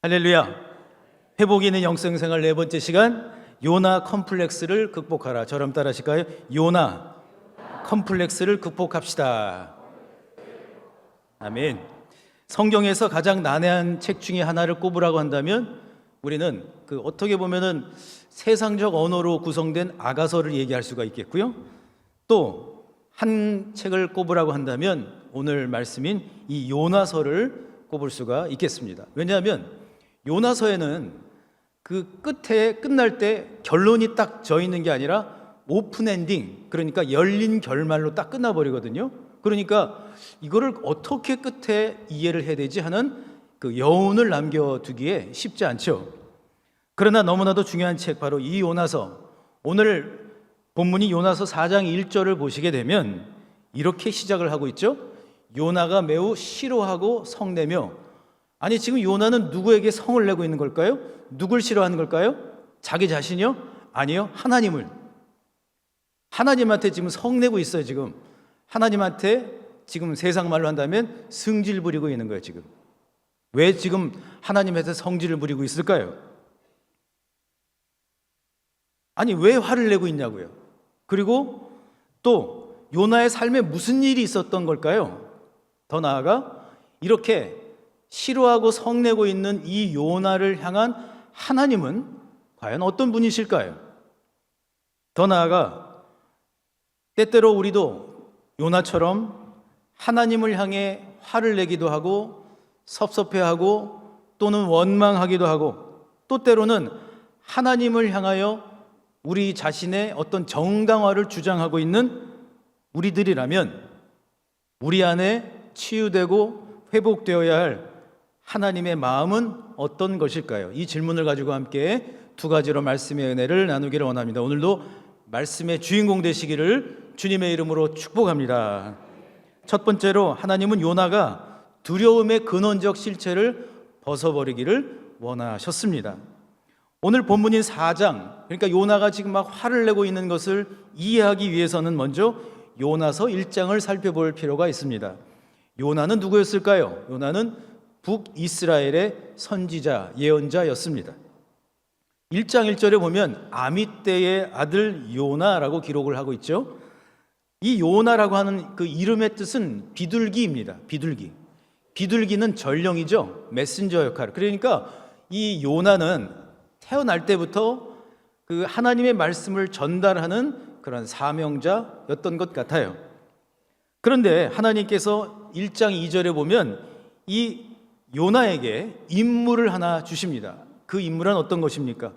할렐루야. 회복이 있는 영성생활 네 번째 시간, 요나 컴플렉스를 극복하라. 저럼 따라 하실까요? 요나 컴플렉스를 극복합시다. 아멘. 성경에서 가장 난해한 책 중에 하나를 꼽으라고 한다면 우리는 어떻게 보면은 세상적 언어로 구성된 아가서를 얘기할 수가 있겠고요. 또 한 책을 꼽으라고 한다면 오늘 말씀인 이 요나서를 꼽을 수가 있겠습니다. 왜냐하면 요나서에는 그 끝에 끝날 때 결론이 딱 져 있는 게 아니라 오픈 엔딩, 그러니까 열린 결말로 딱 끝나버리거든요. 그러니까 이거를 어떻게 끝에 이해를 해야 되지 하는 그 여운을 남겨두기에 쉽지 않죠. 그러나 너무나도 중요한 책, 바로 이 요나서, 오늘 본문이 요나서 4장 1절을 보시게 되면 이렇게 시작을 하고 있죠. 요나가 매우 싫어하고 성내며. 아니, 지금 요나는 누구에게 성을 내고 있는 걸까요? 누굴 싫어하는 걸까요? 자기 자신이요? 아니요, 하나님을. 하나님한테 지금 성내고 있어요. 지금 하나님한테 지금 세상 말로 한다면 승질 부리고 있는 거예요. 지금 왜 지금 하나님한테 성질을 부리고 있을까요? 아니, 왜 화를 내고 있냐고요. 그리고 또 요나의 삶에 무슨 일이 있었던 걸까요? 더 나아가 이렇게 싫어하고 성내고 있는 이 요나를 향한 하나님은 과연 어떤 분이실까요? 더 나아가 때때로 우리도 요나처럼 하나님을 향해 화를 내기도 하고 섭섭해하고 또는 원망하기도 하고, 또 때로는 하나님을 향하여 우리 자신의 어떤 정당화를 주장하고 있는 우리들이라면 우리 안에 치유되고 회복되어야 할 하나님의 마음은 어떤 것일까요? 이 질문을 가지고 함께 두 가지로 말씀의 은혜를 나누기를 원합니다. 오늘도 말씀의 주인공 되시기를 주님의 이름으로 축복합니다. 첫 번째로, 하나님은 요나가 두려움의 근원적 실체를 벗어버리기를 원하셨습니다. 오늘 본문인 4장, 그러니까 요나가 지금 막 화를 내고 있는 것을 이해하기 위해서는 먼저 요나서 1장을 살펴볼 필요가 있습니다. 요나는 누구였을까요? 요나는 북이스라엘의 선지자, 예언자였습니다. 1장 1절에 보면 아미떼의 아들 요나라고 기록을 하고 있죠. 이 요나라고 하는 그 이름의 뜻은 비둘기입니다. 비둘기는 전령이죠. 메신저 역할. 그러니까 이 요나는 태어날 때부터 그 하나님의 말씀을 전달하는 그런 사명자였던 것 같아요. 그런데 하나님께서 1장 2절에 보면 이 요나에게 임무를 하나 주십니다. 그 임무는 어떤 것입니까?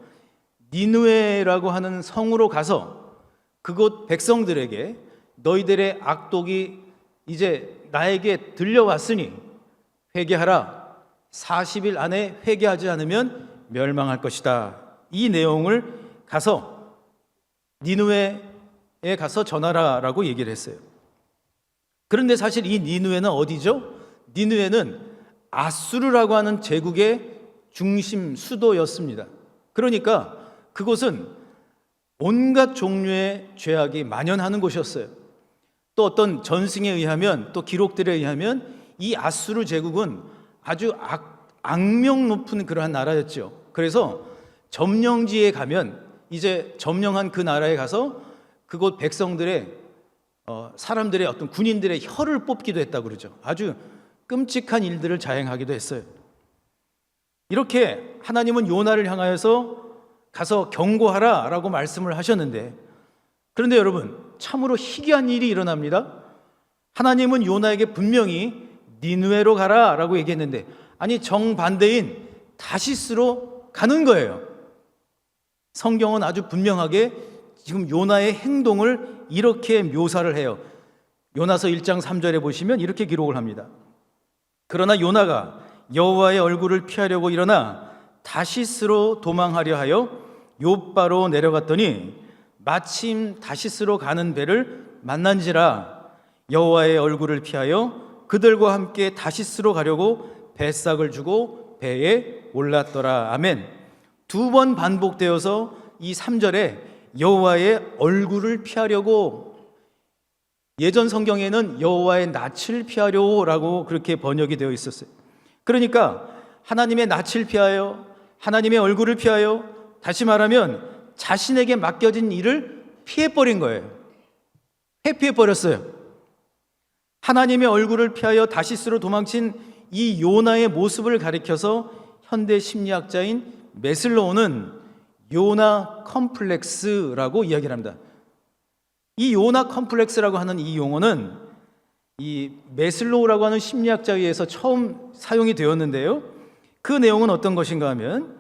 니느웨라고 하는 성으로 가서 그곳 백성들에게 너희들의 악독이 이제 나에게 들려왔으니 회개하라. 40일 안에 회개하지 않으면 멸망할 것이다. 이 내용을 가서 니느웨에 가서 전하라라고 얘기를 했어요. 그런데 사실 이 니느웨는 어디죠? 니느웨는 아수르라고 하는 제국의 중심 수도였습니다. 그러니까 그곳은 온갖 종류의 죄악이 만연하는 곳이었어요. 또 어떤 전승에 의하면, 또 기록들에 의하면 이 아수르 제국은 아주 악명 높은 그러한 나라였죠. 그래서 점령지에 가면 이제 점령한 그 나라에 가서 그곳 백성들의 사람들의 어떤 군인들의 혀를 뽑기도 했다고 그러죠. 아주 끔찍한 일들을 자행하기도 했어요. 이렇게 하나님은 요나를 향하여서 가서 경고하라 라고 말씀을 하셨는데, 그런데 여러분, 참으로 희귀한 일이 일어납니다. 하나님은 요나에게 분명히 니느웨로 가라 라고 얘기했는데, 아니, 정반대인 다시스로 가는 거예요. 성경은 아주 분명하게 지금 요나의 행동을 이렇게 묘사를 해요. 요나서 1장 3절에 보시면 이렇게 기록을 합니다. 그러나 요나가 여호와의 얼굴을 피하려고 일어나 다시스로 도망하려 하여 욥바로 내려갔더니 마침 다시스로 가는 배를 만난지라. 여호와의 얼굴을 피하여 그들과 함께 다시스로 가려고 뱃삭을 주고 배에 올랐더라. 아멘. 두 번 반복되어서 이 3절에 여호와의 얼굴을 피하려고, 예전 성경에는 여호와의 낯을 피하려고 라고 그렇게 번역이 되어 있었어요. 그러니까 하나님의 낯을 피하여 하나님의 얼굴을 피하여, 다시 말하면 자신에게 맡겨진 일을 피해버린 거예요. 회피해버렸어요. 하나님의 얼굴을 피하여 다시스로 도망친 이 요나의 모습을 가리켜서 현대 심리학자인 메슬로우는 요나 컴플렉스라고 이야기를 합니다. 이 요나 컴플렉스라고 하는 이 용어는 이 메슬로우라고 하는 심리학자에 의해서 처음 사용이 되었는데요. 그 내용은 어떤 것인가 하면,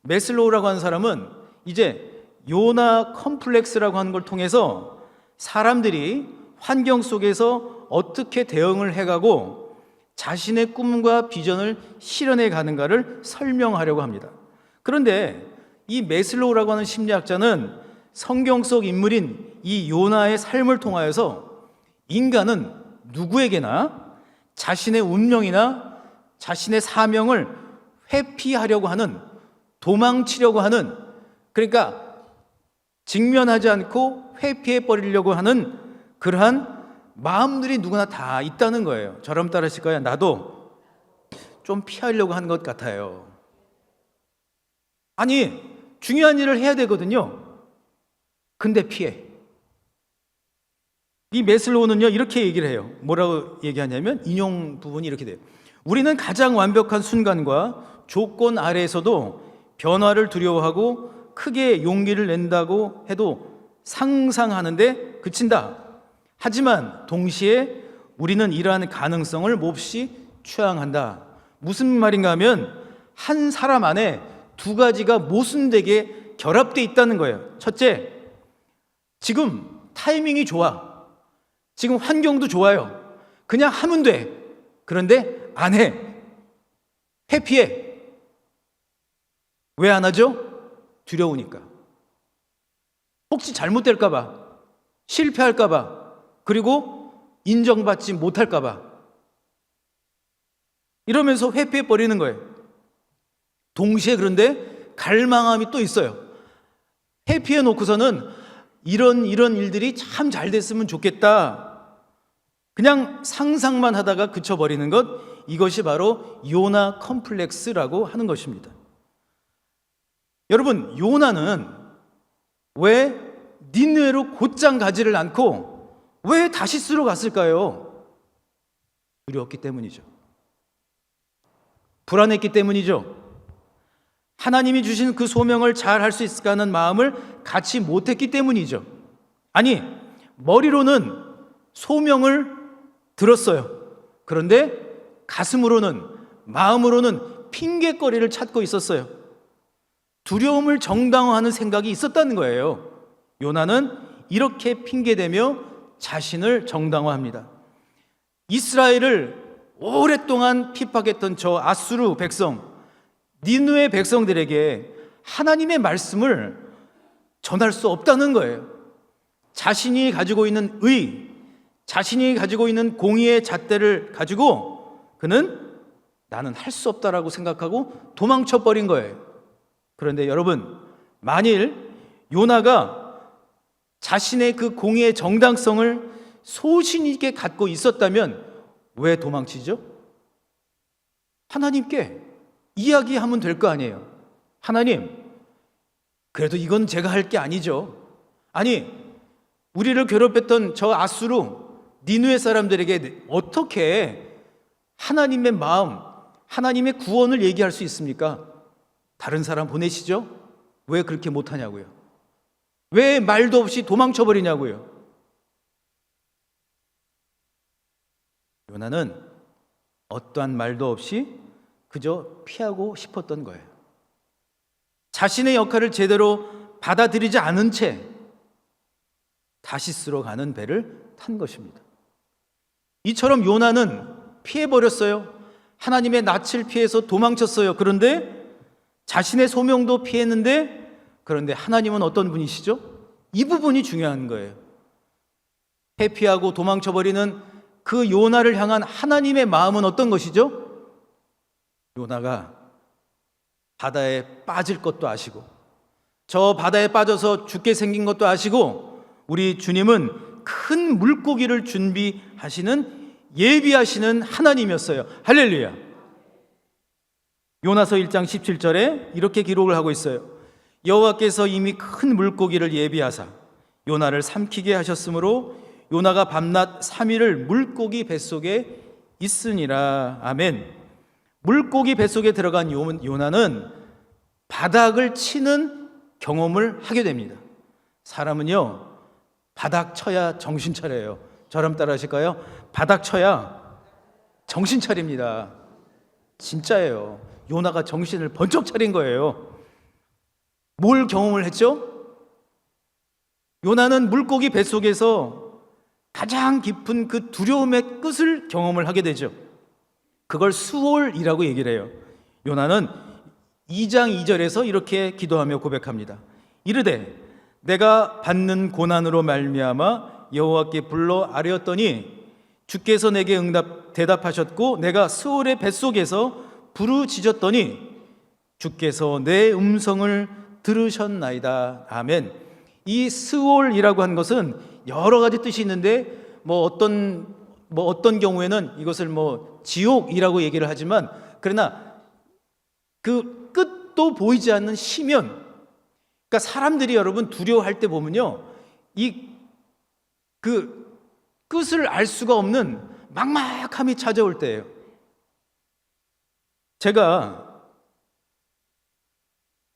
메슬로우라고 하는 사람은 이제 요나 컴플렉스라고 하는 걸 통해서 사람들이 환경 속에서 어떻게 대응을 해가고 자신의 꿈과 비전을 실현해 가는가를 설명하려고 합니다. 그런데 이 메슬로우라고 하는 심리학자는 성경 속 인물인 이 요나의 삶을 통하여서 인간은 누구에게나 자신의 운명이나 자신의 사명을 회피하려고 하는, 도망치려고 하는, 그러니까 직면하지 않고 회피해 버리려고 하는 그러한 마음들이 누구나 다 있다는 거예요. 저럼 따르실 거예요. 나도 좀 피하려고 하는 것 같아요. 아니, 중요한 일을 해야 되거든요. 근데 피해. 이 메슬로우는요, 이렇게 얘기를 해요. 뭐라고 얘기하냐면, 인용 부분이 이렇게 돼요. 우리는 가장 완벽한 순간과 조건 아래에서도 변화를 두려워하고 크게 용기를 낸다고 해도 상상하는데 그친다. 하지만 동시에 우리는 이러한 가능성을 몹시 추앙한다. 무슨 말인가 하면, 한 사람 안에 두 가지가 모순되게 결합되어 있다는 거예요. 첫째, 지금 타이밍이 좋아. 지금 환경도 좋아요. 그냥 하면 돼. 그런데 안 해. 회피해. 왜 안 하죠? 두려우니까. 혹시 잘못될까봐, 실패할까봐, 그리고 인정받지 못할까봐. 이러면서 회피해버리는 거예요. 동시에 그런데 갈망함이 또 있어요. 회피해 놓고서는 이런 일들이 참 잘 됐으면 좋겠다. 그냥 상상만 하다가 그쳐버리는 것, 이것이 바로 요나 컴플렉스라고 하는 것입니다. 여러분, 요나는 왜 니느웨로 곧장 가지를 않고 왜 다시스로 갔을까요? 두려웠기 때문이죠. 불안했기 때문이죠. 하나님이 주신 그 소명을 잘 할 수 있을까 하는 마음을 갖지 못했기 때문이죠. 아니, 머리로는 소명을 들었어요. 그런데 가슴으로는, 마음으로는 핑계거리를 찾고 있었어요. 두려움을 정당화하는 생각이 있었다는 거예요. 요나는 이렇게 핑계대며 자신을 정당화합니다. 이스라엘을 오랫동안 핍박했던 저 아수르 백성, 니느웨 백성들에게 하나님의 말씀을 전할 수 없다는 거예요. 자신이 가지고 있는 의, 자신이 가지고 있는 공의의 잣대를 가지고 그는 나는 할 수 없다라고 생각하고 도망쳐버린 거예요. 그런데 여러분, 만일 요나가 자신의 그 공의의 정당성을 소신 있게 갖고 있었다면 왜 도망치죠? 하나님께 이야기하면 될 거 아니에요. 하나님, 그래도 이건 제가 할 게 아니죠. 아니, 우리를 괴롭혔던 저 아수르 니느웨 사람들에게 어떻게 하나님의 마음, 하나님의 구원을 얘기할 수 있습니까? 다른 사람 보내시죠? 왜 그렇게 못하냐고요? 왜 말도 없이 도망쳐버리냐고요? 요나는 어떠한 말도 없이 그저 피하고 싶었던 거예요. 자신의 역할을 제대로 받아들이지 않은 채 다시스로 가는 배를 탄 것입니다. 이처럼 요나는 피해버렸어요. 하나님의 낯을 피해서 도망쳤어요. 그런데 자신의 소명도 피했는데, 그런데 하나님은 어떤 분이시죠? 이 부분이 중요한 거예요. 회피하고 도망쳐버리는 그 요나를 향한 하나님의 마음은 어떤 것이죠? 요나가 바다에 빠질 것도 아시고, 저 바다에 빠져서 죽게 생긴 것도 아시고, 우리 주님은 큰 물고기를 준비하시는, 예비하시는 하나님이었어요. 할렐루야. 요나서 1장 17절에 이렇게 기록을 하고 있어요. 여호와께서 이미 큰 물고기를 예비하사 요나를 삼키게 하셨으므로 요나가 밤낮 3일을 물고기 뱃속에 있으니라. 아멘. 물고기 뱃속에 들어간 요나는 바닥을 치는 경험을 하게 됩니다. 사람은요, 바닥 쳐야 정신 차려요. 저랑 따라 하실까요? 바닥 쳐야 정신 차립니다. 진짜예요. 요나가 정신을 번쩍 차린 거예요. 뭘 경험을 했죠? 요나는 물고기 뱃속에서 가장 깊은 그 두려움의 끝을 경험을 하게 되죠. 그걸 수월이라고 얘기를 해요. 요나는 2장 2절에서 이렇게 기도하며 고백합니다. 이르되 내가 받는 고난으로 말미암아 여호와께 불러 아뢰었더니 주께서 내게 대답하셨고 내가 스올의 뱃속에서 부르짖었더니 주께서 내 음성을 들으셨나이다. 아멘. 이 스올이라고 한 것은 여러 가지 뜻이 있는데 어떤 경우에는 이것을 지옥이라고 얘기를 하지만, 그러나 그 끝도 보이지 않는 심연, 그러니까 사람들이 여러분 두려워할 때 보면요, 그 끝을 알 수가 없는 막막함이 찾아올 때예요. 제가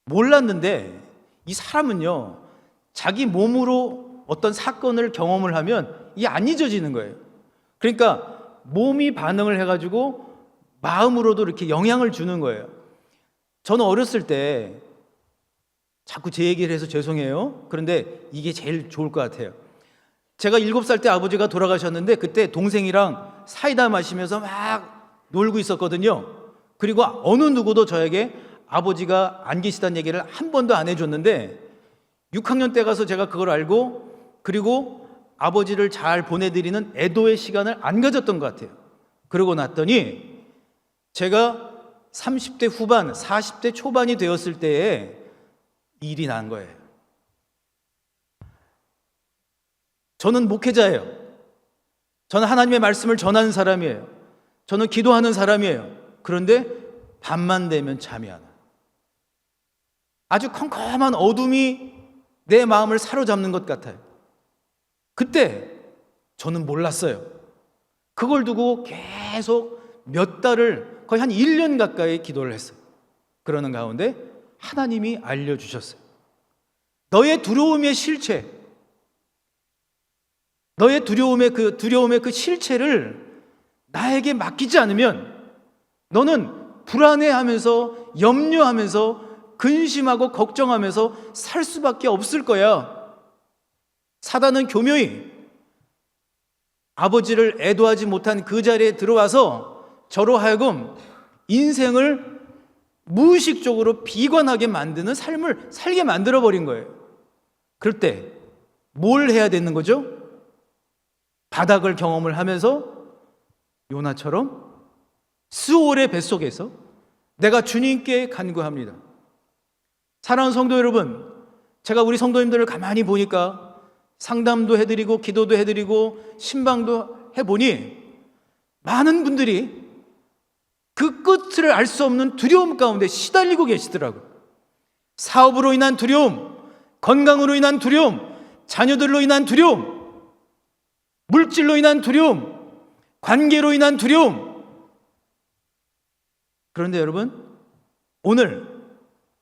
몰랐는데 이 사람은요, 자기 몸으로 어떤 사건을 경험을 하면 이게 안 잊어지는 거예요. 그러니까 몸이 반응을 해가지고 마음으로도 이렇게 영향을 주는 거예요. 저는 어렸을 때 자꾸 제 얘기를 해서 죄송해요. 그런데 이게 제일 좋을 것 같아요. 제가 7살 때 아버지가 돌아가셨는데 그때 동생이랑 사이다 마시면서 막 놀고 있었거든요. 그리고 어느 누구도 저에게 아버지가 안 계시다는 얘기를 한 번도 안 해줬는데 6학년 때 가서 제가 그걸 알고, 그리고 아버지를 잘 보내드리는 애도의 시간을 안 가졌던 것 같아요. 그러고 났더니 제가 30대 후반, 40대 초반이 되었을 때에 일이 난 거예요. 저는 목회자예요. 저는 하나님의 말씀을 전하는 사람이에요. 저는 기도하는 사람이에요. 그런데 밤만 되면 잠이 안 와요. 아주 컴컴한 어둠이 내 마음을 사로잡는 것 같아요. 그때 저는 몰랐어요. 그걸 두고 계속 몇 달을, 거의 한 1년 가까이 기도를 했어요. 그러는 가운데 하나님이 알려주셨어요. 너의 두려움의 실체, 너의 두려움의 그 실체를 나에게 맡기지 않으면 너는 불안해하면서 염려하면서 근심하고 걱정하면서 살 수밖에 없을 거야. 사단은 교묘히 아버지를 애도하지 못한 그 자리에 들어와서 저로 하여금 인생을 무의식적으로 비관하게 만드는 삶을 살게 만들어버린 거예요. 그럴 때 뭘 해야 되는 거죠? 바닥을 경험을 하면서 요나처럼 스올의 뱃속에서 내가 주님께 간구합니다. 사랑하는 성도 여러분, 제가 우리 성도님들을 가만히 보니까 상담도 해드리고 기도도 해드리고 신방도 해보니 많은 분들이 그 끝을 알 수 없는 두려움 가운데 시달리고 계시더라고요. 사업으로 인한 두려움, 건강으로 인한 두려움, 자녀들로 인한 두려움, 물질로 인한 두려움, 관계로 인한 두려움. 그런데 여러분, 오늘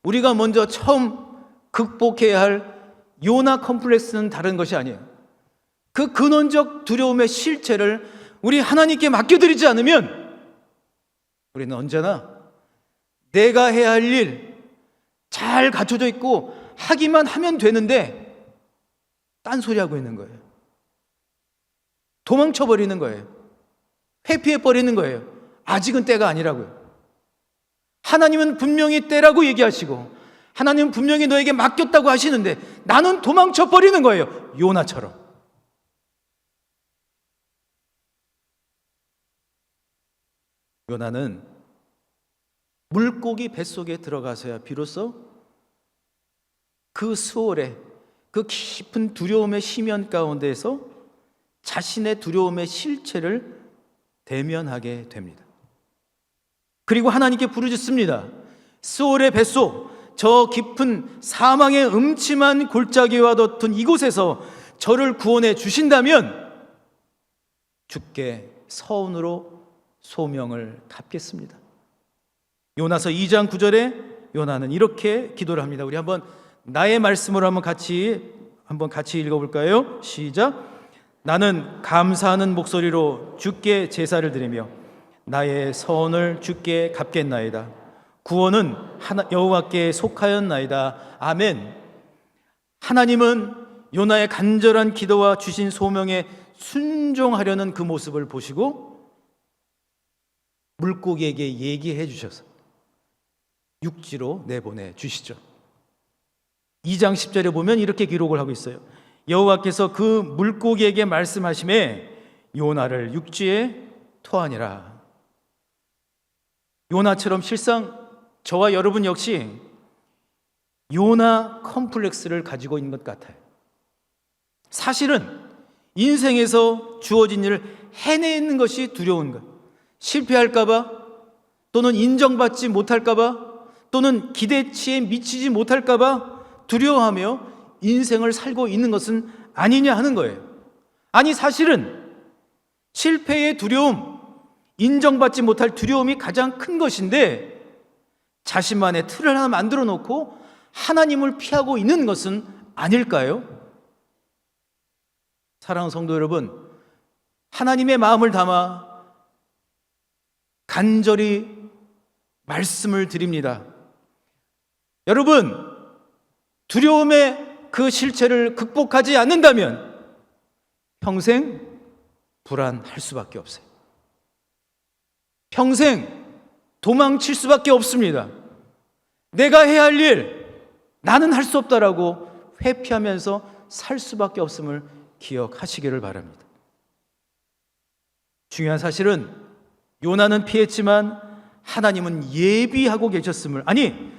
우리가 먼저 처음 극복해야 할 요나 컴플렉스는 다른 것이 아니에요. 그 근원적 두려움의 실체를 우리 하나님께 맡겨드리지 않으면 우리는 언제나 내가 해야 할 일 잘 갖춰져 있고 하기만 하면 되는데 딴소리하고 있는 거예요. 도망쳐버리는 거예요. 회피해버리는 거예요. 아직은 때가 아니라고요. 하나님은 분명히 때라고 얘기하시고 하나님은 분명히 너에게 맡겼다고 하시는데 나는 도망쳐버리는 거예요. 요나처럼. 요나는 물고기 뱃속에 들어가서야 비로소 그 수월의 그 깊은 두려움의 심연 가운데에서 자신의 두려움의 실체를 대면하게 됩니다. 그리고 하나님께 부르짖습니다. 스올의 뱃속, 저 깊은 사망의 음침한 골짜기와 같은 이곳에서 저를 구원해 주신다면 주께 서운으로 소명을 답겠습니다. 요나서 2장 9절에 요나는 이렇게 기도를 합니다. 우리 한번 나의 말씀으로 한번 같이 읽어볼까요? 시작. 나는 감사하는 목소리로 주께 제사를 드리며 나의 서원을 주께 갚겠나이다. 구원은 여호와께 속하였나이다. 아멘. 하나님은 요나의 간절한 기도와 주신 소명에 순종하려는 그 모습을 보시고 물고기에게 얘기해 주셔서 육지로 내보내 주시죠. 2장 10절에 보면 이렇게 기록을 하고 있어요. 여호와께서 그 물고기에게 말씀하시매 요나를 육지에 토하니라. 요나처럼 실상 저와 여러분 역시 요나 컴플렉스를 가지고 있는 것 같아요. 사실은 인생에서 주어진 일을 해내는 것이 두려운 것, 실패할까봐 또는 인정받지 못할까봐 또는 기대치에 미치지 못할까봐 두려워하며 인생을 살고 있는 것은 아니냐 하는 거예요. 아니, 사실은 실패의 두려움, 인정받지 못할 두려움이 가장 큰 것인데 자신만의 틀을 하나 만들어 놓고 하나님을 피하고 있는 것은 아닐까요? 사랑하는 성도 여러분, 하나님의 마음을 담아 간절히 말씀을 드립니다. 여러분, 두려움의 그 실체를 극복하지 않는다면 평생 불안할 수밖에 없어요. 평생 도망칠 수밖에 없습니다. 내가 해야 할 일, 나는 할 수 없다라고 회피하면서 살 수밖에 없음을 기억하시기를 바랍니다. 중요한 사실은 요나는 피했지만 하나님은 예비하고 계셨음을, 아니,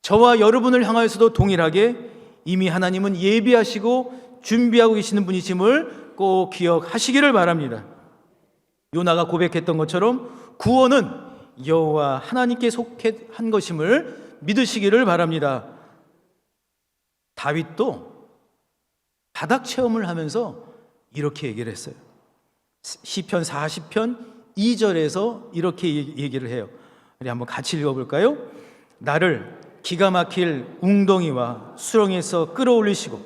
저와 여러분을 향하여서도 동일하게 이미 하나님은 예비하시고 준비하고 계시는 분이심을 꼭 기억하시기를 바랍니다. 요나가 고백했던 것처럼 구원은 여호와 하나님께 속한 것임을 믿으시기를 바랍니다. 다윗도 바닥 체험을 하면서 이렇게 얘기를 했어요. 시편 40편 2절에서 이렇게 얘기를 해요. 우리 한번 같이 읽어볼까요? 나를 기가 막힐 웅덩이와 수렁에서 끌어올리시고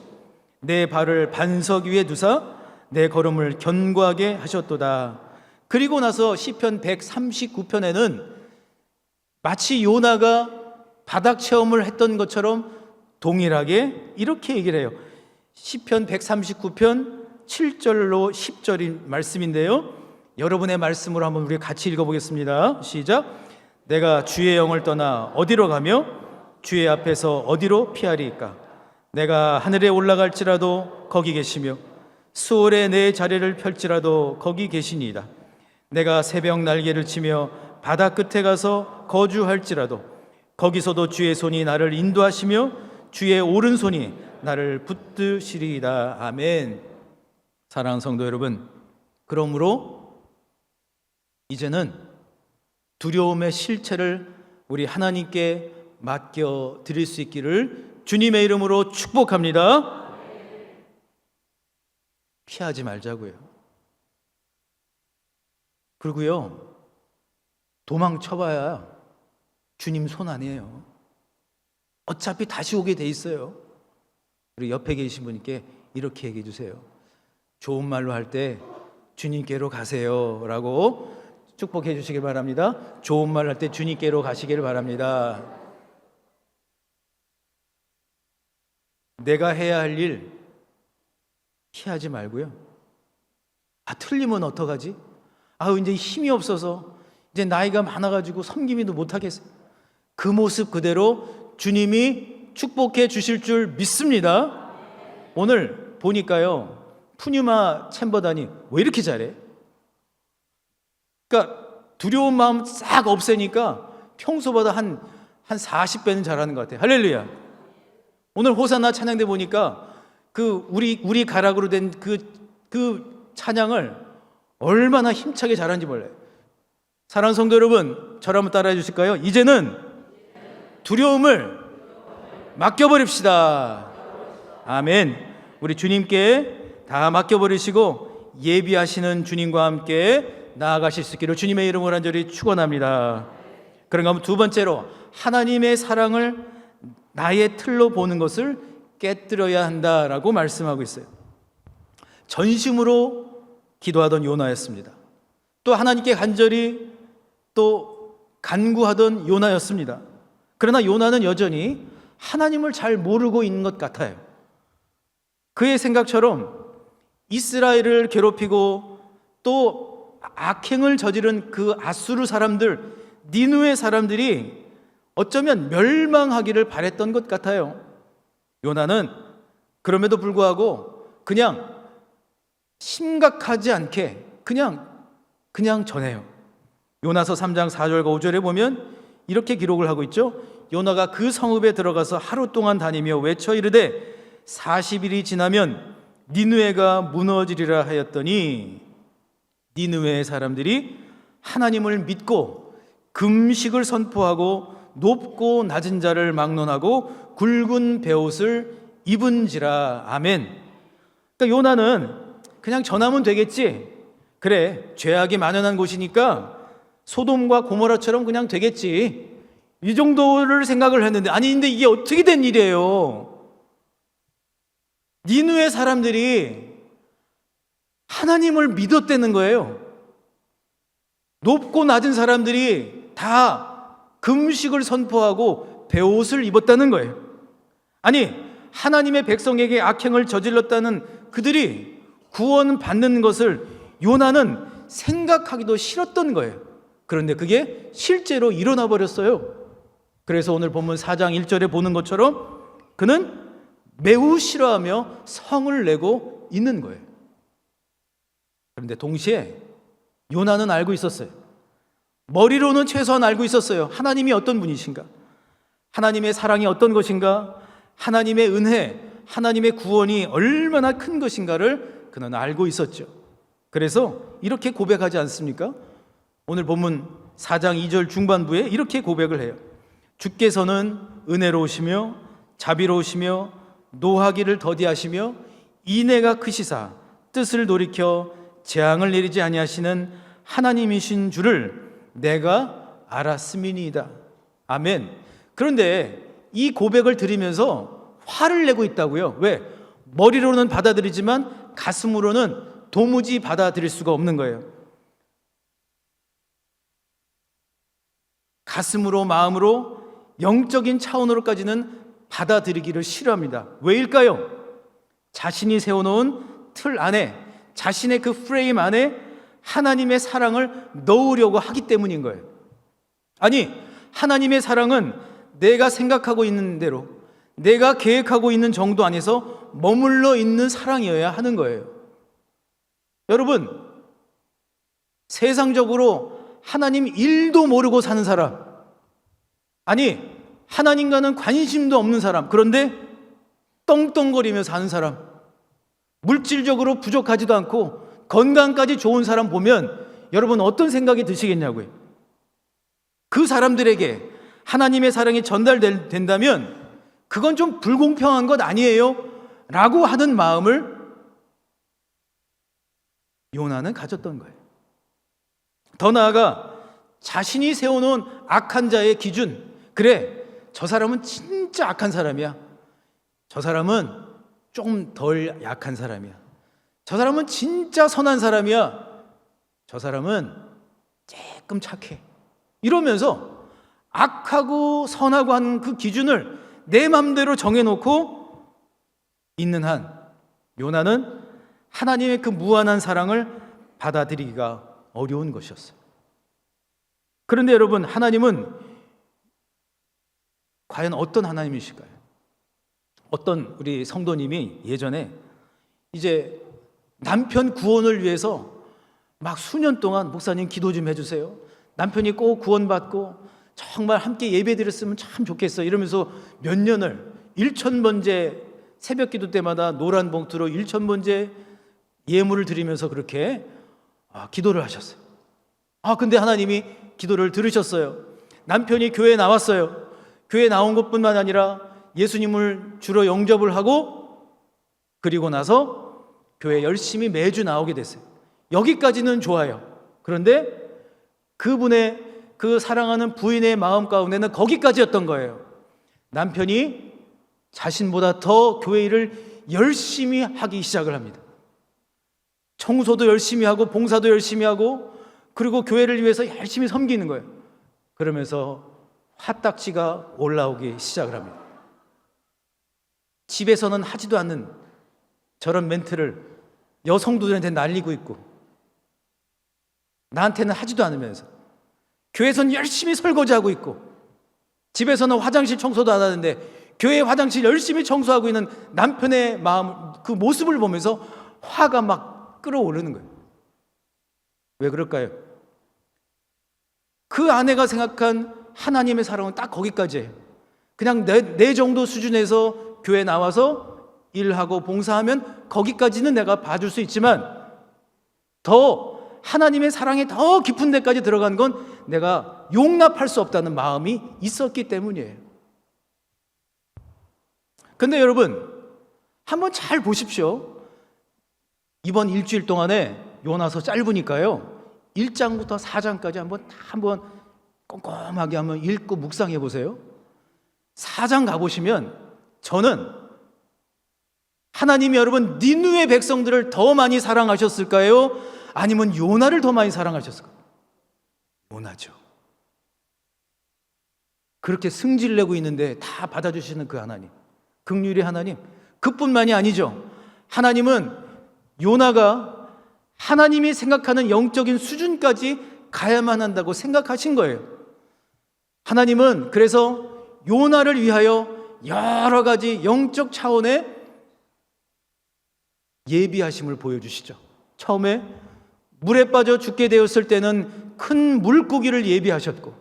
내 발을 반석 위에 두사 내 걸음을 견고하게 하셨도다. 그리고 나서 시편 139편에는 마치 요나가 바닥 체험을 했던 것처럼 동일하게 이렇게 얘기를 해요. 시편 139편 7절로 10절인 말씀인데요, 여러분의 말씀으로 한번 우리 같이 읽어보겠습니다. 시작. 내가 주의 영을 떠나 어디로 가며 주의 앞에서 어디로 피하리이까? 내가 하늘에 올라갈지라도 거기 계시며 수월에 내 자리를 펼지라도 거기 계시니이다. 내가 새벽 날개를 치며 바다 끝에 가서 거주할지라도 거기서도 주의 손이 나를 인도하시며 주의 오른손이 나를 붙드시리이다. 아멘. 사랑하는 성도 여러분, 그러므로 이제는 두려움의 실체를 우리 하나님께 맡겨 드릴 수 있기를 주님의 이름으로 축복합니다. 피하지 말자고요. 그리고요, 도망쳐봐야 주님 손 아니에요. 어차피 다시 오게 돼 있어요. 그리고 옆에 계신 분께 이렇게 얘기해 주세요. 좋은 말로 할 때 주님께로 가세요 라고 축복해 주시길 바랍니다. 좋은 말 할 때 주님께로 가시기를 바랍니다. 내가 해야 할 일 피하지 말고요. 틀리면 어떡하지? 이제 힘이 없어서 이제 나이가 많아가지고 섬기기도 못하겠어요. 그 모습 그대로 주님이 축복해 주실 줄 믿습니다. 오늘 보니까요, 푸뉴마 챔버단이 왜 이렇게 잘해? 그러니까 두려운 마음 싹 없애니까 평소보다 한 40배는 잘하는 것 같아요. 할렐루야. 오늘 호산나 찬양대 보니까 우리 가락으로 된 그 찬양을 얼마나 힘차게 잘하는지 몰라요. 사랑하는 성도 여러분, 저를 한번 따라해 주실까요? 이제는 두려움을 맡겨버립시다. 아멘. 우리 주님께 다 맡겨버리시고 예비하시는 주님과 함께 나아가실 수 있기를 주님의 이름으로 간절히 축원합니다. 그런가 하면 두 번째로, 하나님의 사랑을 나의 틀로 보는 것을 깨뜨려야 한다라고 말씀하고 있어요. 전심으로 기도하던 요나였습니다. 또 하나님께 간절히 또 간구하던 요나였습니다. 그러나 요나는 여전히 하나님을 잘 모르고 있는 것 같아요. 그의 생각처럼 이스라엘을 괴롭히고 또 악행을 저지른 그 아수르 사람들, 니느웨 사람들이 어쩌면 멸망하기를 바랬던 것 같아요. 요나는 그럼에도 불구하고 그냥 심각하지 않게 그냥 전해요. 요나서 3장 4절과 5절에 보면 이렇게 기록을 하고 있죠. 요나가 그 성읍에 들어가서 하루 동안 다니며 외쳐 이르되 40일이 지나면 니느웨가 무너지리라 하였더니, 니느웨의 사람들이 하나님을 믿고 금식을 선포하고 높고 낮은 자를 막론하고 굵은 베옷을 입은지라. 아멘. 그러니까 요나는 그냥 전하면 되겠지, 그래 죄악이 만연한 곳이니까 소돔과 고모라처럼 그냥 되겠지, 이 정도를 생각을 했는데, 아니 근데 이게 어떻게 된 일이에요? 니느웨 사람들이 하나님을 믿었다는 거예요. 높고 낮은 사람들이 다 금식을 선포하고 베옷을 입었다는 거예요. 아니, 하나님의 백성에게 악행을 저질렀다는 그들이 구원받는 것을 요나는 생각하기도 싫었던 거예요. 그런데 그게 실제로 일어나 버렸어요. 그래서 오늘 본문 4장 1절에 보는 것처럼 그는 매우 싫어하며 성을 내고 있는 거예요. 그런데 동시에 요나는 알고 있었어요. 머리로는 최소한 알고 있었어요. 하나님이 어떤 분이신가? 하나님의 사랑이 어떤 것인가? 하나님의 은혜, 하나님의 구원이 얼마나 큰 것인가를 그는 알고 있었죠. 그래서 이렇게 고백하지 않습니까? 오늘 본문 4장 2절 중반부에 이렇게 고백을 해요. 주께서는 은혜로우시며 자비로우시며 노하기를 더디하시며 인애가 크시사 뜻을 돌이켜 재앙을 내리지 아니하시는 하나님이신 줄을 내가 알았음이니이다. 아멘. 그런데 이 고백을 들으면서 화를 내고 있다고요. 왜? 머리로는 받아들이지만 가슴으로는 도무지 받아들일 수가 없는 거예요. 가슴으로, 마음으로, 영적인 차원으로까지는 받아들이기를 싫어합니다. 왜일까요? 자신이 세워놓은 틀 안에, 자신의 그 프레임 안에 하나님의 사랑을 넣으려고 하기 때문인 거예요. 아니, 하나님의 사랑은 내가 생각하고 있는 대로, 내가 계획하고 있는 정도 안에서 머물러 있는 사랑이어야 하는 거예요. 여러분, 세상적으로 하나님 일도 모르고 사는 사람, 아니 하나님과는 관심도 없는 사람, 그런데 떵떵거리며 사는 사람, 물질적으로 부족하지도 않고 건강까지 좋은 사람 보면 여러분 어떤 생각이 드시겠냐고요. 그 사람들에게 하나님의 사랑이 전달된다면 그건 좀 불공평한 것 아니에요? 라고 하는 마음을 요나는 가졌던 거예요. 더 나아가 자신이 세워놓은 악한 자의 기준, 그래 저 사람은 진짜 악한 사람이야, 저 사람은 좀 덜 약한 사람이야, 저 사람은 진짜 선한 사람이야, 저 사람은 조금 착해, 이러면서 악하고 선하고 하는 그 기준을 내 맘대로 정해놓고 있는 한 요나는 하나님의 그 무한한 사랑을 받아들이기가 어려운 것이었어요. 그런데 여러분, 하나님은 과연 어떤 하나님이실까요? 어떤 우리 성도님이 예전에 이제 남편 구원을 위해서 막 수년 동안 목사님 기도 좀 해주세요, 남편이 꼭 구원받고 정말 함께 예배드렸으면 참 좋겠어, 이러면서 몇 년을 1000번째 새벽 기도 때마다 노란 봉투로 1000번째 예물을 드리면서 그렇게 기도를 하셨어요. 근데 하나님이 기도를 들으셨어요. 남편이 교회에 나왔어요. 교회에 나온 것뿐만 아니라 예수님을 주로 영접을 하고, 그리고 나서 교회에 열심히 매주 나오게 됐어요. 여기까지는 좋아요. 그런데 그분의 그 사랑하는 부인의 마음 가운데는 거기까지였던 거예요. 남편이 자신보다 더 교회 일을 열심히 하기 시작을 합니다. 청소도 열심히 하고 봉사도 열심히 하고, 그리고 교회를 위해서 열심히 섬기는 거예요. 그러면서 화딱지가 올라오기 시작을 합니다. 집에서는 하지도 않는 저런 멘트를 여성들한테 날리고 있고, 나한테는 하지도 않으면서 교회에서는 열심히 설거지하고 있고, 집에서는 화장실 청소도 안 하는데 교회 화장실 열심히 청소하고 있는 남편의 마음, 그 모습을 보면서 화가 막 끌어오르는 거예요. 왜 그럴까요? 그 아내가 생각한 하나님의 사랑은 딱 거기까지예요. 그냥 내 정도 수준에서 교회 나와서 일하고 봉사하면 거기까지는 내가 봐줄 수 있지만, 더 하나님의 사랑이 더 깊은 데까지 들어간 건 내가 용납할 수 없다는 마음이 있었기 때문이에요. 근데 여러분, 한번 잘 보십시오. 이번 일주일 동안에 요나서 짧으니까요, 1장부터 4장까지 한번 꼼꼼하게 한번 읽고 묵상해 보세요. 4장 가보시면 저는 하나님이 여러분 니느웨 백성들을 더 많이 사랑하셨을까요? 아니면 요나를 더 많이 사랑하셨을까요? 요나죠. 그렇게 승질내고 있는데 다 받아주시는 그 하나님, 긍휼의 하나님, 그뿐만이 아니죠. 하나님은 요나가 하나님이 생각하는 영적인 수준까지 가야만 한다고 생각하신 거예요. 하나님은 그래서 요나를 위하여 여러 가지 영적 차원의 예비하심을 보여주시죠. 처음에 물에 빠져 죽게 되었을 때는 큰 물고기를 예비하셨고,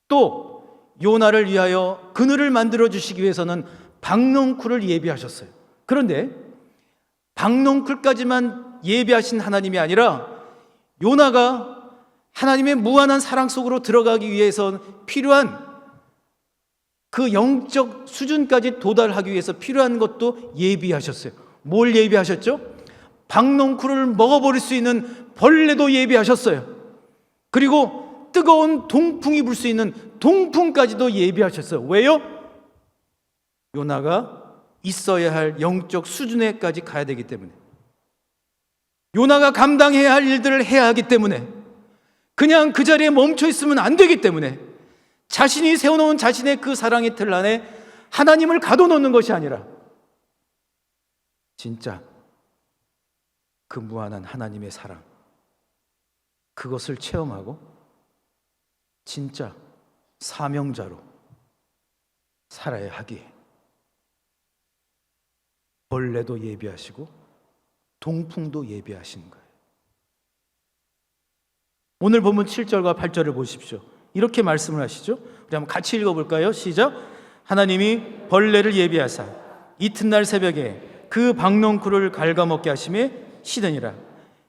또 요나를 위하여 그늘을 만들어 주시기 위해서는 박넝쿨을 예비하셨어요. 그런데 박넝쿨까지만 예비하신 하나님이 아니라 요나가 하나님의 무한한 사랑 속으로 들어가기 위해서 필요한 그 영적 수준까지 도달하기 위해서 필요한 것도 예비하셨어요. 뭘 예비하셨죠? 박넝쿨을 먹어버릴 수 있는 벌레도 예비하셨어요. 그리고 뜨거운 동풍이 불 수 있는 동풍까지도 예비하셨어요. 왜요? 요나가 있어야 할 영적 수준에까지 가야 되기 때문에, 요나가 감당해야 할 일들을 해야 하기 때문에, 그냥 그 자리에 멈춰 있으면 안 되기 때문에, 자신이 세워놓은 자신의 그 사랑의 틀 안에 하나님을 가둬놓는 것이 아니라 진짜 그 무한한 하나님의 사랑, 그것을 체험하고 진짜 사명자로 살아야 하기에 벌레도 예비하시고 동풍도 예비하시는 거예요. 오늘 본문 7절과 8절을 보십시오. 이렇게 말씀을 하시죠. 우리 한번 같이 읽어볼까요? 시작. 하나님이 벌레를 예비하사 이튿날 새벽에 그 박넝쿨을 갉아먹게 하심에 시드니라.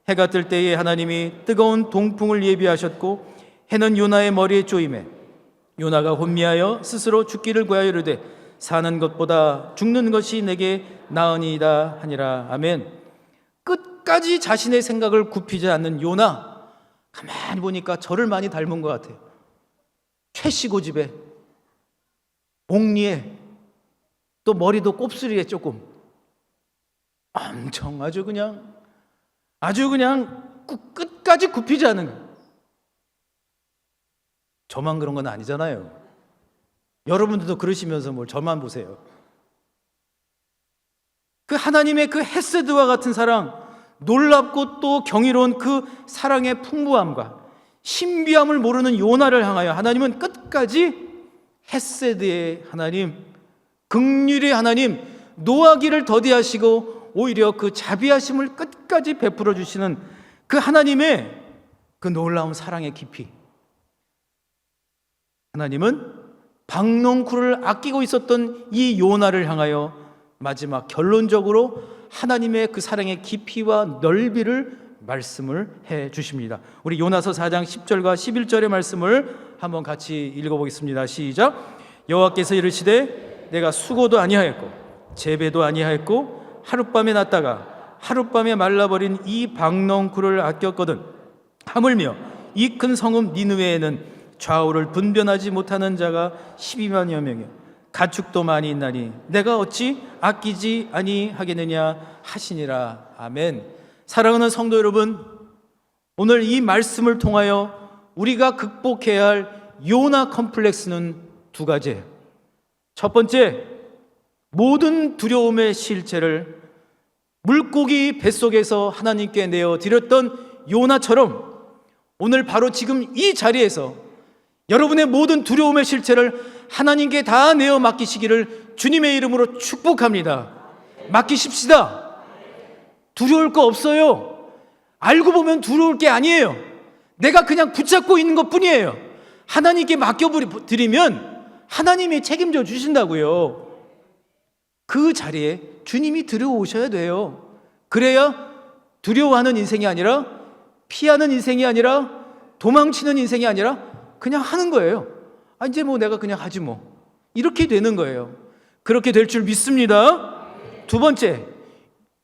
해가 뜰 때에 하나님이 뜨거운 동풍을 예비하셨고 해는 요나의 머리에 쪼임에 요나가 혼미하여 스스로 죽기를 구하여 이르되 사는 것보다 죽는 것이 내게 나으니이다 하니라. 아멘. 끝까지 자신의 생각을 굽히지 않는 요나, 가만히 보니까 저를 많이 닮은 것 같아요. 최씨 고집에, 옥리에, 또 머리도 곱슬이에 조금 엄청 아주 그냥 끝까지 굽히지 않는 거예요. 저만 그런 건 아니잖아요. 여러분들도 그러시면서 뭘 저만 보세요. 그 하나님의 그 헤세드와 같은 사랑, 놀랍고 또 경이로운 그 사랑의 풍부함과 신비함을 모르는 요나를 향하여 하나님은 끝까지 헤세드의 하나님, 긍휼의 하나님, 노하기를 더디하시고 오히려 그 자비하심을 끝까지 베풀어 주시는 그 하나님의 그 놀라운 사랑의 깊이. 하나님은 박넝쿨을 아끼고 있었던 이 요나를 향하여 마지막 결론적으로 하나님의 그 사랑의 깊이와 넓이를 말씀을 해 주십니다. 우리 요나서 4장 10절과 11절의 말씀을 한번 같이 읽어보겠습니다. 시작. 여호와께서 이르시되 내가 수고도 아니하였고 재배도 아니하였고 하룻밤에 났다가 하룻밤에 말라버린 이 박농쿨을 아꼈거든. 하물며 이 큰 성읍 니느웨에는 좌우를 분변하지 못하는 자가 12만여 명이요 가축도 많이 있나니 내가 어찌 아끼지 아니하겠느냐 하시니라. 아멘. 사랑하는 성도 여러분, 오늘 이 말씀을 통하여 우리가 극복해야 할 요나 컴플렉스는 두 가지예요. 첫 번째, 모든 두려움의 실체를 물고기 뱃속에서 하나님께 내어 드렸던 요나처럼 오늘 바로 지금 이 자리에서 여러분의 모든 두려움의 실체를 하나님께 다 내어 맡기시기를 주님의 이름으로 축복합니다. 맡기십시다. 두려울 거 없어요. 알고 보면 두려울 게 아니에요. 내가 그냥 붙잡고 있는 것 뿐이에요. 하나님께 맡겨드리면 하나님이 책임져 주신다고요. 그 자리에 주님이 들어오셔야 돼요. 그래야 두려워하는 인생이 아니라, 피하는 인생이 아니라, 도망치는 인생이 아니라 그냥 하는 거예요. 이제 뭐 내가 그냥 하지 뭐. 이렇게 되는 거예요. 그렇게 될 줄 믿습니다. 두 번째,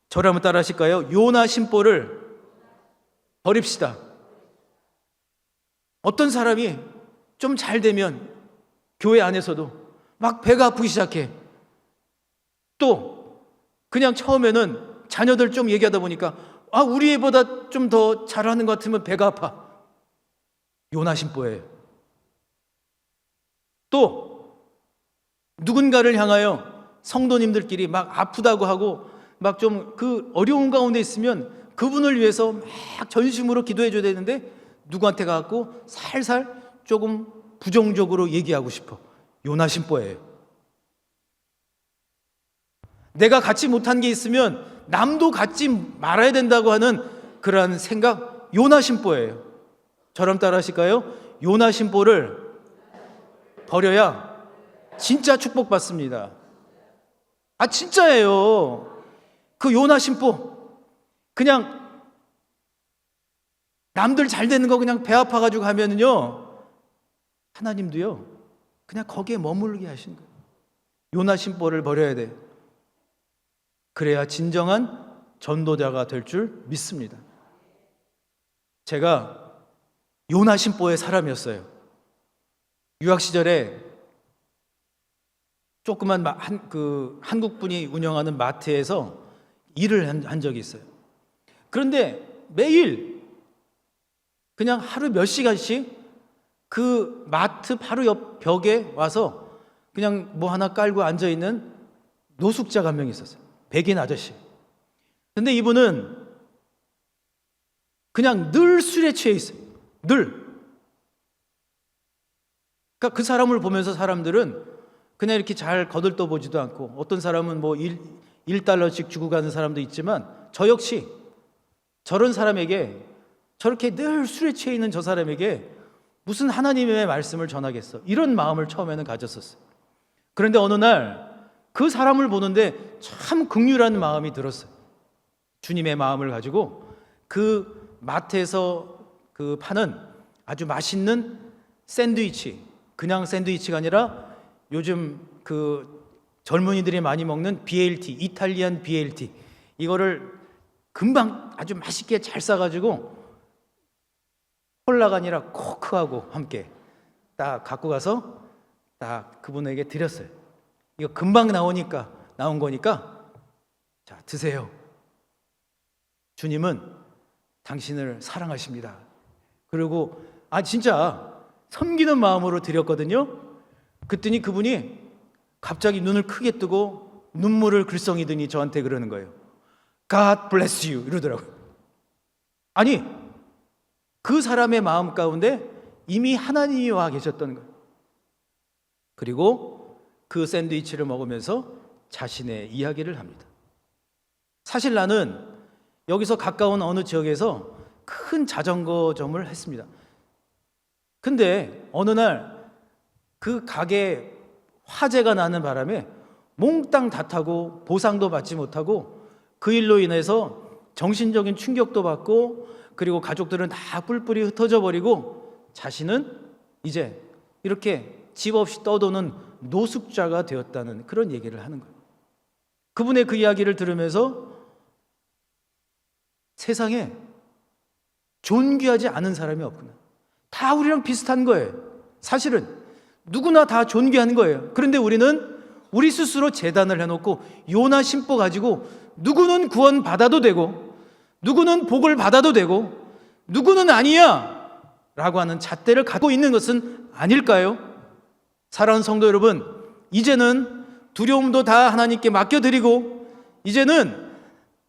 저를 한번 따라 하실까요? 요나 심보를 버립시다. 어떤 사람이 좀 잘 되면 교회 안에서도 막 배가 아프기 시작해. 또 그냥 처음에는 자녀들 좀 얘기하다 보니까 우리 애보다 좀 더 잘하는 것 같으면 배가 아파. 요나 심보예요. 또 누군가를 향하여 성도님들끼리 막 아프다고 하고 막 좀 그 어려운 가운데 있으면 그분을 위해서 막 전심으로 기도해 줘야 되는데 누구한테 가갖고 살살 조금 부정적으로 얘기하고 싶어. 요나 심보예요. 내가 갖지 못한 게 있으면 남도 갖지 말아야 된다고 하는 그러한 생각, 요나 심보예요. 저럼 따라 하실까요? 요나 심보를 버려야 진짜 축복받습니다. 진짜예요. 그 요나 심보, 그냥 남들 잘 되는 거 그냥 배 아파가지고 하면은요, 하나님도요 그냥 거기에 머물게 하신 거예요. 요나 심보를 버려야 돼. 그래야 진정한 전도자가 될 줄 믿습니다. 제가 요나 심보의 사람이었어요. 유학 시절에 조그만 한국 분이 운영하는 마트에서 일을 한 적이 있어요. 그런데 매일 그냥 하루 몇 시간씩 그 마트 바로 옆 벽에 와서 그냥 뭐 하나 깔고 앉아 있는 노숙자가 한 명 있었어요. 백인 아저씨. 근데 이분은 그냥 늘 술에 취해 있어요. 늘. 그러니까 그 사람을 보면서 사람들은 그냥 이렇게 잘 거들떠 보지도 않고, 어떤 사람은 뭐 1달러씩 주고 가는 사람도 있지만, 저 역시 저런 사람에게, 저렇게 늘 술에 취해 있는 저 사람에게 무슨 하나님의 말씀을 전하겠어, 이런 마음을 처음에는 가졌었어요. 그런데 어느 날 그 사람을 보는데 참 긍휼한 마음이 들었어요. 주님의 마음을 가지고 그 마트에서 그 파는 아주 맛있는 샌드위치, 그냥 샌드위치가 아니라 요즘 그 젊은이들이 많이 먹는 BLT, 이탈리안 BLT, 이거를 금방 아주 맛있게 잘 싸가지고 콜라가 아니라 코크하고 함께 딱 갖고 가서 딱 그분에게 드렸어요. 이거 금방 나온 거니까 자, 드세요. 주님은 당신을 사랑하십니다. 그리고 진짜 섬기는 마음으로 드렸거든요. 그랬더니 그분이 갑자기 눈을 크게 뜨고 눈물을 글썽이더니 저한테 그러는 거예요. God bless you 이러더라고요. 아니, 그 사람의 마음 가운데 이미 하나님이 와 계셨던 거예요. 그리고 그 샌드위치를 먹으면서 자신의 이야기를 합니다. 사실 나는 여기서 가까운 어느 지역에서 큰 자전거점을 했습니다. 근데 어느 날 그 가게에 화재가 나는 바람에 몽땅 다 타고 보상도 받지 못하고 그 일로 인해서 정신적인 충격도 받고, 그리고 가족들은 다 뿔뿔이 흩어져 버리고 자신은 이제 이렇게 집 없이 떠도는 노숙자가 되었다는 그런 얘기를 하는 거예요. 그분의 그 이야기를 들으면서 세상에 존귀하지 않은 사람이 없구나, 다 우리랑 비슷한 거예요. 사실은 누구나 다 존귀한 거예요. 그런데 우리는 우리 스스로 재단을 해놓고 요나 심보 가지고 누구는 구원 받아도 되고 누구는 복을 받아도 되고 누구는 아니야 라고 하는 잣대를 갖고 있는 것은 아닐까요? 사랑하는 성도 여러분, 이제는 두려움도 다 하나님께 맡겨드리고, 이제는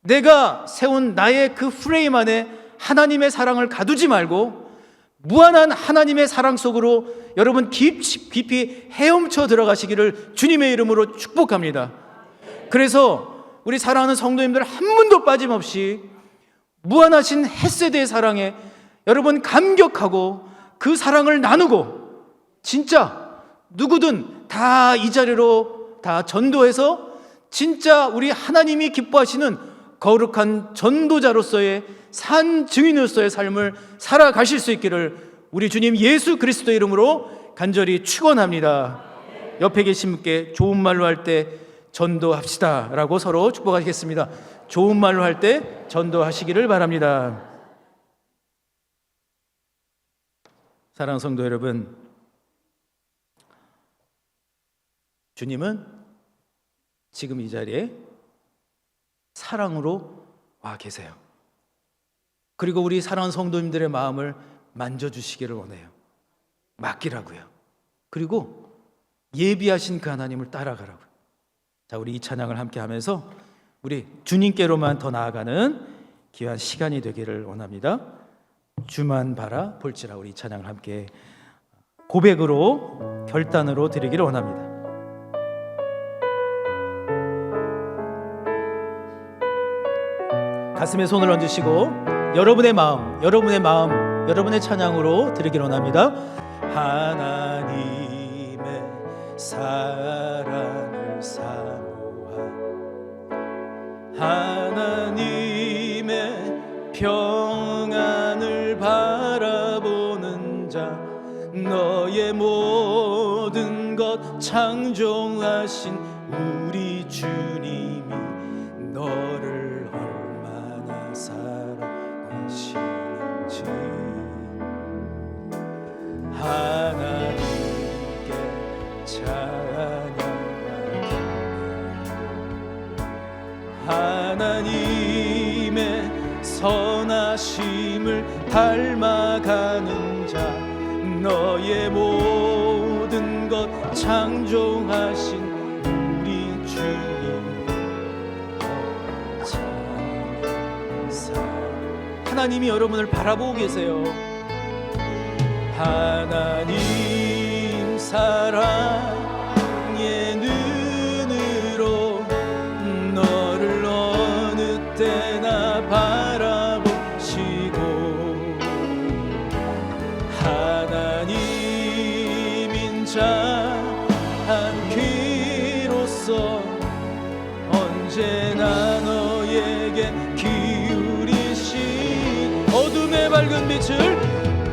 내가 세운 나의 그 프레임 안에 하나님의 사랑을 가두지 말고 무한한 하나님의 사랑 속으로 여러분 깊이 헤엄쳐 들어가시기를 주님의 이름으로 축복합니다. 그래서 우리 사랑하는 성도님들 한 분도 빠짐없이 무한하신 헷세대의 사랑에 여러분 감격하고 그 사랑을 나누고, 진짜 누구든 다 이 자리로 다 전도해서 진짜 우리 하나님이 기뻐하시는 거룩한 전도자로서의 산 증인으로서의 삶을 살아가실 수 있기를 우리 주님 예수 그리스도의 이름으로 간절히 축원합니다. 옆에 계신 분께 좋은 말로 할 때 전도합시다 라고 서로 축복하시겠습니다. 좋은 말로 할 때 전도하시기를 바랍니다. 사랑하는 성도 여러분, 주님은 지금 이 자리에 사랑으로 와 계세요. 그리고 우리 사랑하는 성도님들의 마음을 만져주시기를 원해요. 맡기라고요. 그리고 예비하신 그 하나님을 따라가라고요. 자, 우리 이 찬양을 함께 하면서 우리 주님께로만 더 나아가는 귀한 시간이 되기를 원합니다. 주만 바라볼지라, 우리 이 찬양을 함께 고백으로 결단으로 드리기를 원합니다. 가슴에 손을 얹으시고 여러분의 마음, 여러분의 찬양으로 드리기를 원합니다. 하나님의 사랑을 사모하, 하나님의 평안을 바라보는 자, 너의 모든 것 창조하신 우리 주님이 너를 사랑하시는지 하나님께 찬양하네. 하나님의 선하심을 닮아가는 자, 너의 모든 것 창조하신 우리 주님 하나님이 여러분을 바라보고 계세요. 하나님 사랑의 눈으로 너를 어느 때나 바라보시고, 하나님인 자 한 귀로서 언제나 너에게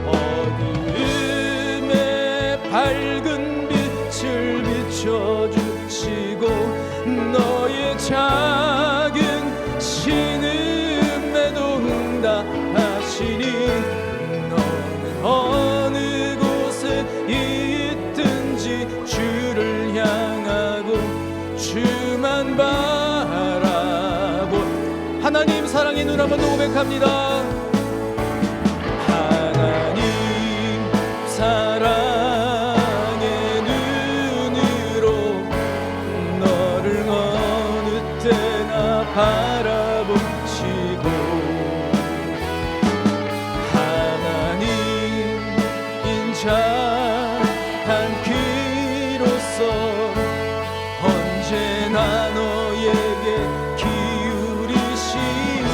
어둠의 밝은 빛을 비춰주시고, 너의 작은 신음에도 응답하시니, 너는 어느 곳에 있든지 주를 향하고 주만 바라보. 하나님 사랑의 눈 한번 더 고백합니다. 사랑의 눈으로 너를 어느 때나 바라보시고, 하나님인 자 한 귀로서 언제나 너에게 기울이시니,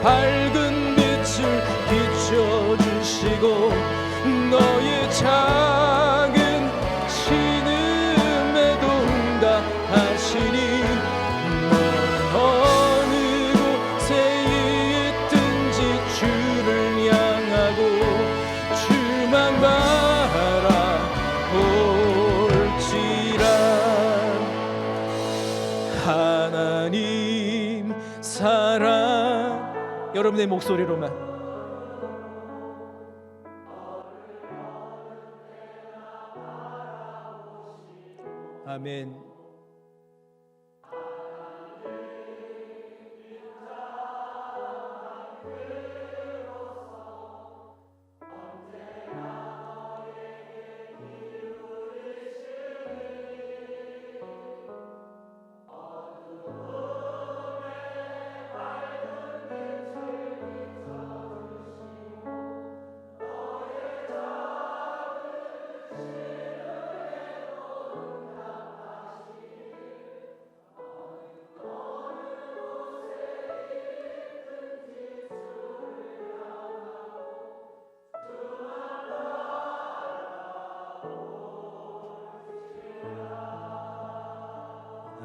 밝은 빛을 비춰주시고, 너의 작은 신음에도 응답하시니, 여러분의 목소리로만. 아멘.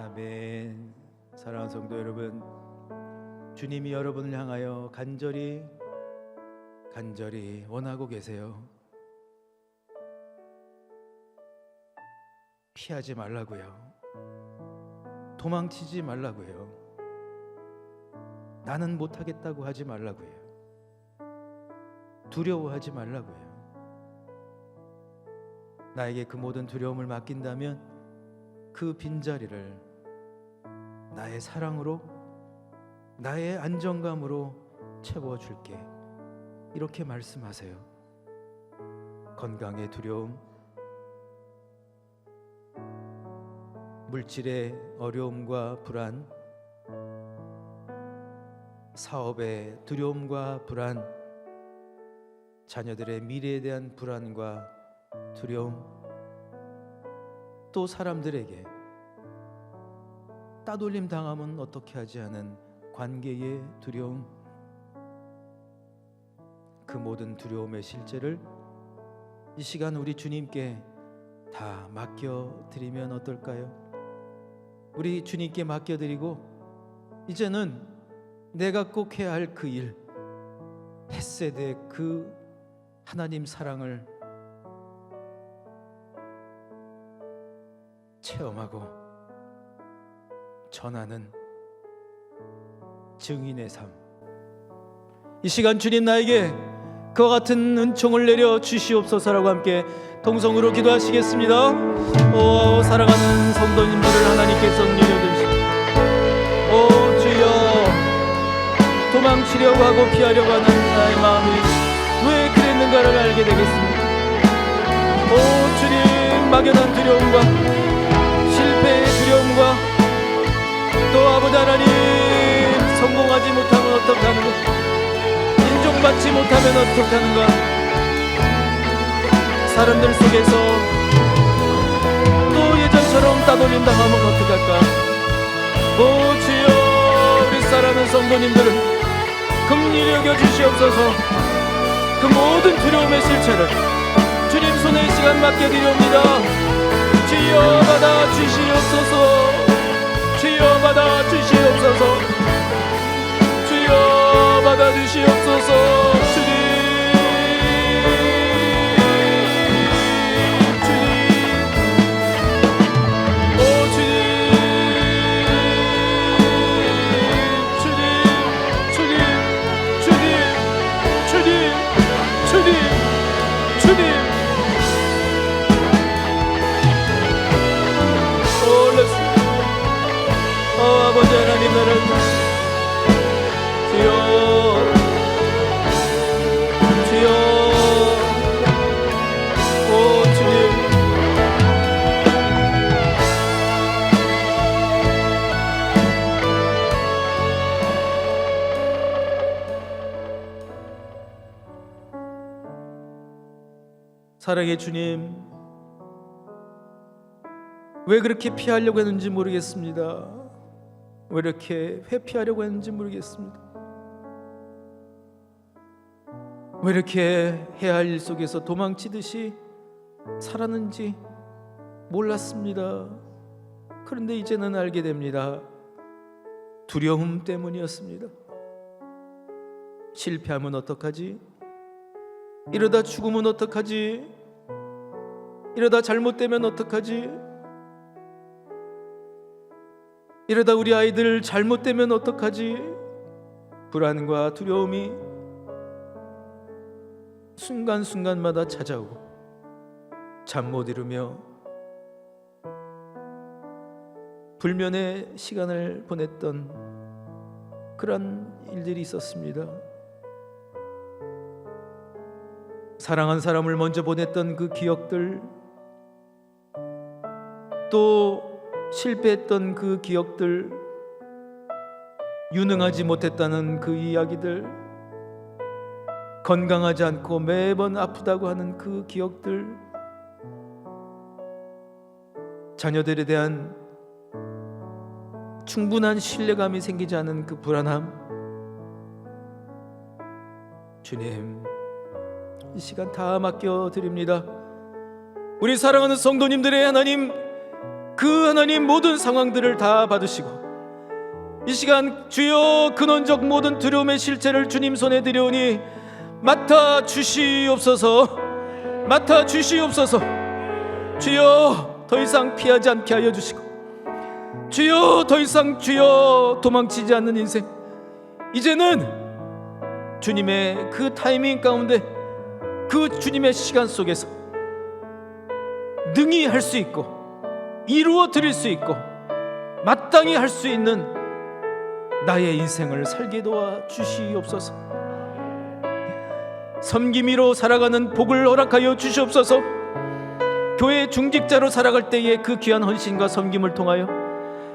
아멘. 사랑하는 성도 여러분, 주님이 여러분을 향하여 간절히 원하고 계세요. 피하지 말라고요. 도망치지 말라고요. 나는 못하겠다고 하지 말라고요. 두려워하지 말라고요. 나에게 그 모든 두려움을 맡긴다면 그 빈자리를 나의 사랑으로, 나의 안정감으로 채워줄게. 이렇게 말씀하세요. 건강의 두려움, 물질의 어려움과 불안, 사업의 두려움과 불안, 자녀들의 미래에 대한 불안과 두려움, 또 사람들에게 따돌림 당하면 어떻게 하지 하는 관계의 두려움, 그 모든 두려움의 실제를 이 시간 우리 주님께 다 맡겨드리면 어떨까요? 우리 주님께 맡겨드리고 이제는 내가 꼭 해야 할 그 일, 헷세대 그 하나님 사랑을 체험하고 전하는 증인의 삶, 이 시간 주님 나에게 그와 같은 은총을 내려 주시옵소서라고 함께 동성으로 기도하시겠습니다. 오 사랑하는 성도님들을 하나님께서 내려주시고, 오 주여, 도망치려고 하고 피하려고 하는 나의 마음이 왜 그랬는가를 알게 되겠습니다. 오 주님, 막연한 두려움과 실패의 두려움과 또 아버지 하나님, 성공하지 못하면 어떡하는가, 인정받지 못하면 어떡하는가, 사람들 속에서 또 예전처럼 따돌림 당하면 어떡할까. 오 주여, 우리 사랑하는 성도님들을 긍휼히 여겨 주시옵소서. 그 모든 두려움의 실체를 주님 손에 이 시간 맡겨드립니다. 주여 받아 주시옵소서. 주여 받아 주시옵소서. 주여 받아 주시옵소서. 주님, 오 주님, 주님, 주님, 주님, 주님, 주님, 주님. 아버지 하나님, 나를 주여, 주여, 오 주님, 사랑의 주님, 왜 그렇게 피하려고 했는지 모르겠습니다. 왜 이렇게 회피하려고 했는지 모르겠습니다. 왜 이렇게 해야 할 일 속에서 도망치듯이 살았는지 몰랐습니다. 그런데 이제는 알게 됩니다. 두려움 때문이었습니다. 실패하면 어떡하지? 이러다 죽으면 어떡하지? 이러다 잘못되면 어떡하지? 이러다 우리 아이들 잘못되면 어떡하지? 불안과 두려움이 순간순간마다 찾아오고 잠 못 이루며 불면의 시간을 보냈던 그런 일들이 있었습니다. 사랑한 사람을 먼저 보냈던 그 기억들, 또 실패했던 그 기억들, 유능하지 못했다는 그 이야기들, 건강하지 않고 매번 아프다고 하는 그 기억들, 자녀들에 대한 충분한 신뢰감이 생기지 않은 그 불안함, 주님, 이 시간 다 맡겨드립니다. 우리 사랑하는 성도님들의 하나님, 그 하나님 모든 상황들을 다 받으시고 이 시간 주여 근원적 모든 두려움의 실체를 주님 손에 드려오니 맡아 주시옵소서. 맡아 주시옵소서. 주여 더 이상 피하지 않게 하여 주시고, 주여 더 이상 주여 도망치지 않는 인생, 이제는 주님의 그 타이밍 가운데 그 주님의 시간 속에서 능히 할 수 있고 이루어 드릴 수 있고 마땅히 할 수 있는 나의 인생을 살게 도와 주시옵소서. 섬김이로 살아가는 복을 허락하여 주시옵소서. 교회 중직자로 살아갈 때의 그 귀한 헌신과 섬김을 통하여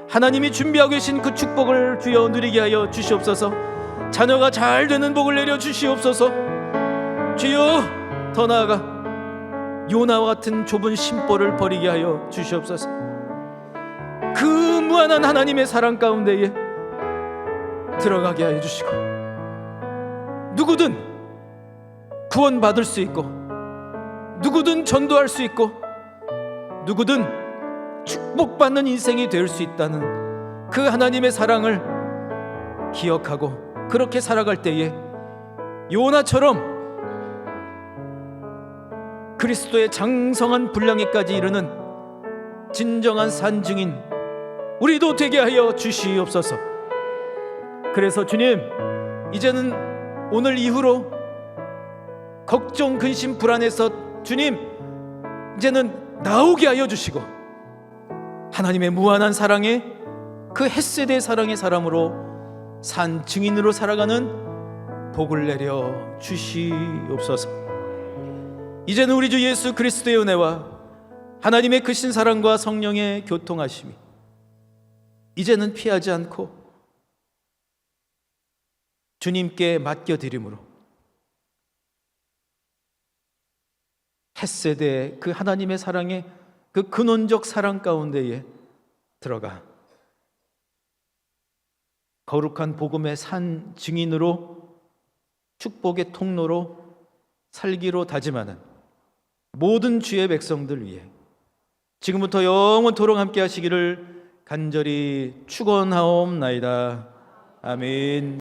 하나님이 준비하고 계신 그 축복을 주여 누리게 하여 주시옵소서. 자녀가 잘 되는 복을 내려 주시옵소서. 주여 더 나아가 요나와 같은 좁은 심보를 버리게 하여 주시옵소서. 그 무한한 하나님의 사랑 가운데에 들어가게 하여 주시고, 누구든 구원받을 수 있고 누구든 전도할 수 있고 누구든 축복받는 인생이 될 수 있다는 그 하나님의 사랑을 기억하고 그렇게 살아갈 때에 요나처럼 그리스도의 장성한 분량에까지 이르는 진정한 산증인 우리도 되게 하여 주시옵소서. 그래서 주님, 이제는 오늘 이후로 걱정, 근심, 불안에서 주님 이제는 나오게 하여 주시고 하나님의 무한한 사랑에 그 헷세대 사랑의 사람으로 산 증인으로 살아가는 복을 내려 주시옵소서. 이제는 우리 주 예수 그리스도의 은혜와 하나님의 크신 사랑과 성령의 교통하심이 이제는 피하지 않고 주님께 맡겨드림으로 헷세대 그 하나님의 사랑의 그 근원적 사랑 가운데에 들어가 거룩한 복음의 산 증인으로 축복의 통로로 살기로 다짐하는 모든 주의 백성들 위해 지금부터 영원토록 함께 하시기를 간절히 축원하옵나이다. 아멘.